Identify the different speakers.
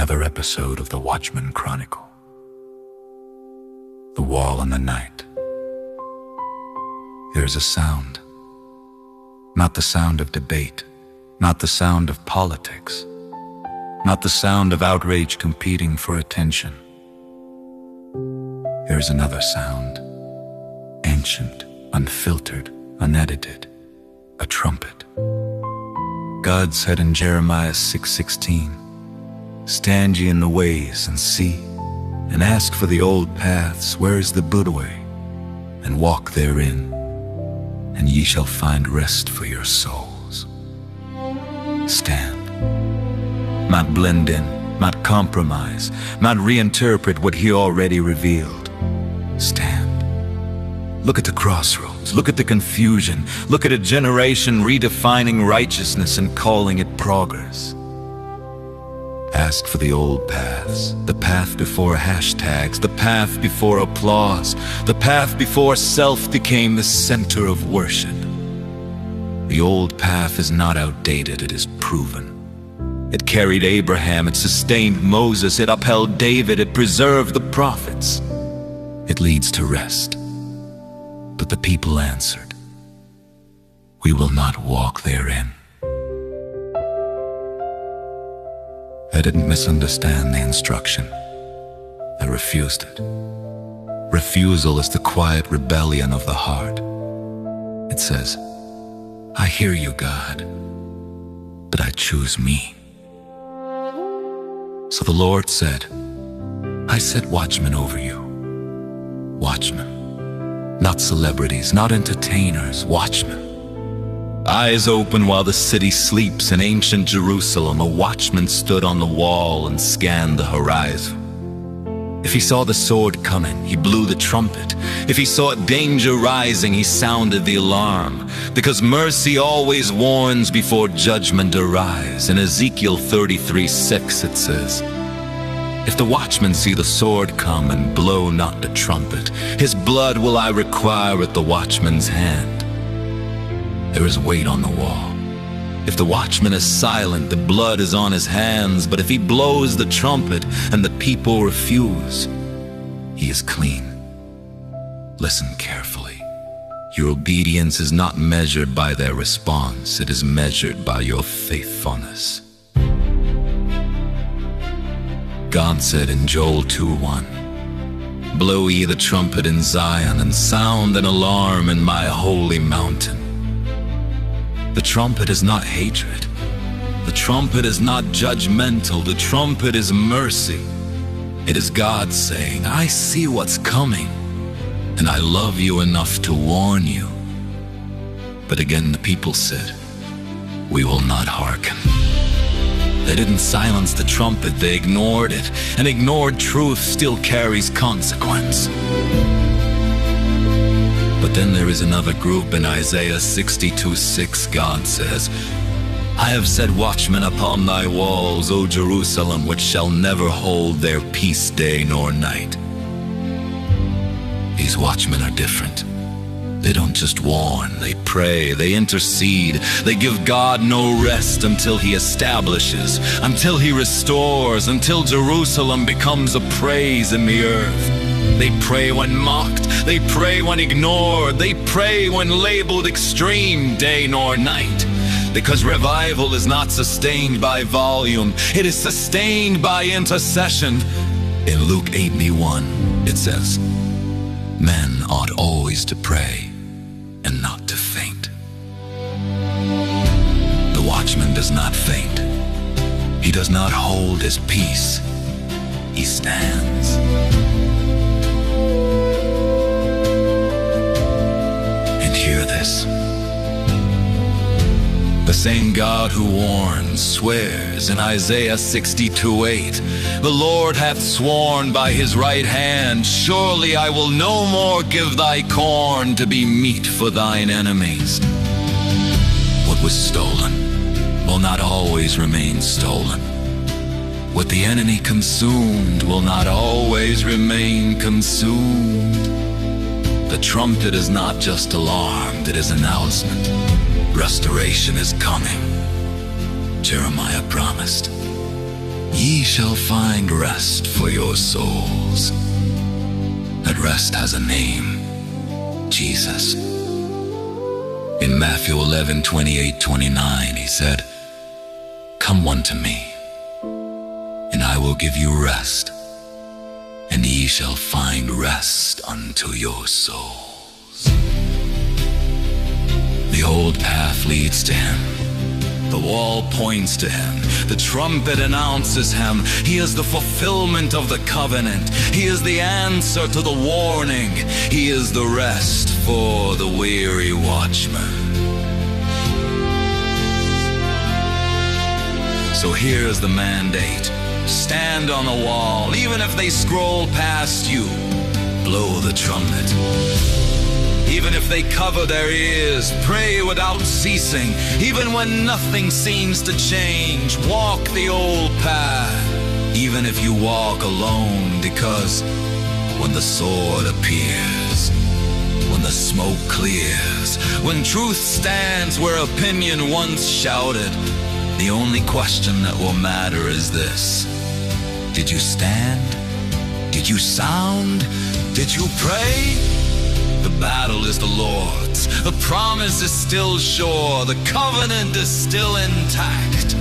Speaker 1: another episode of the Watchmen Chronicle. The wall in the night. There's a sound. Not the sound of debate, not the sound of politics, not the sound of outrage competing for attention. There's another sound, ancient, unfiltered, unedited, a trumpet. God said in Jeremiah 6:16, "Stand ye in the ways and see, and ask for the old paths, where is the good way, and walk therein, and ye shall find rest for your souls." Stand. Not blend in, not compromise, not reinterpret what he already revealed. Stand. Look at the crossroads, look at the confusion, look at a generation redefining righteousness and calling it progress. Ask for the old paths, the path before hashtags, the path before applause, the path before self became the center of worship. The old path is not outdated, it is proven. It carried Abraham, it sustained Moses, it upheld David, it preserved the prophets. It leads to rest. But the people answered, "We will not walk therein." I didn't misunderstand the instruction. I refused it. Refusal is the quiet rebellion of the heart. It says, "I hear you, God, but I choose me." So the Lord said, "I set watchmen over you." Watchmen. Not celebrities, not entertainers, watchmen. Eyes open while the city sleeps. In ancient Jerusalem, a watchman stood on the wall and scanned the horizon. If he saw the sword coming, he blew the trumpet. If he saw danger rising, he sounded the alarm. Because mercy always warns before judgment arrives. In Ezekiel 33:6 it says, "If the watchman see the sword come and blow not the trumpet, his blood will I require at the watchman's hand." There is weight on the wall. If the watchman is silent, the blood is on his hands. But if he blows the trumpet and the people refuse, he is clean. Listen carefully. Your obedience is not measured by their response. It is measured by your faithfulness. God said in Joel 2:1, "Blow ye the trumpet in Zion, and sound an alarm in my holy mountain." The trumpet is not hatred. The trumpet is not judgmental. The trumpet is mercy. It is God saying, "I see what's coming, and I love you enough to warn you." But again the people said, "We will not hearken." They didn't silence the trumpet, they ignored it, and ignored truth still carries consequence. But then there is another group in Isaiah 62:6. God says, "I have set watchmen upon thy walls, O Jerusalem, which shall never hold their peace day nor night." These watchmen are different. They don't just warn, they pray, they intercede. They give God no rest until he establishes, until he restores, until Jerusalem becomes a praise in the earth. They pray when mocked, they pray when ignored, they pray when labeled extreme day nor night. Because revival is not sustained by volume, it is sustained by intercession. In Luke 8:1, it says, "Men ought always to pray and not to faint." The watchman does not faint. He does not hold his peace. He stands. And hear this. The same God who warns swears in Isaiah 62:8, "The Lord hath sworn by his right hand, surely I will no more give thy corn to be meat for thine enemies." What was stolen will not always remain stolen. What the enemy consumed will not always remain consumed. The trumpet is not just alarmed, it is announcement. Restoration is coming. Jeremiah promised. ye shall find rest for your souls. That rest has a name, Jesus. In Matthew 11:28-29, he said, "Come unto me, and I will give you rest, and ye shall find rest unto your souls." The old path leads to him. The wall points to him. The trumpet announces him. He is the fulfillment of the covenant. He is the answer to the warning. He is the rest for the weary watchman. So here's the mandate. Stand on the wall. Even if they scroll past you, blow the trumpet. Even if they cover their ears, pray without ceasing. Even when nothing seems to change, walk the old path. Even if you walk alone, because when the sword appears, when the smoke clears, when truth stands where opinion once shouted, the only question that will matter is this: did you stand? Did you sound? Did you pray? The battle is the Lord's. The promise is still sure. The covenant is still intact.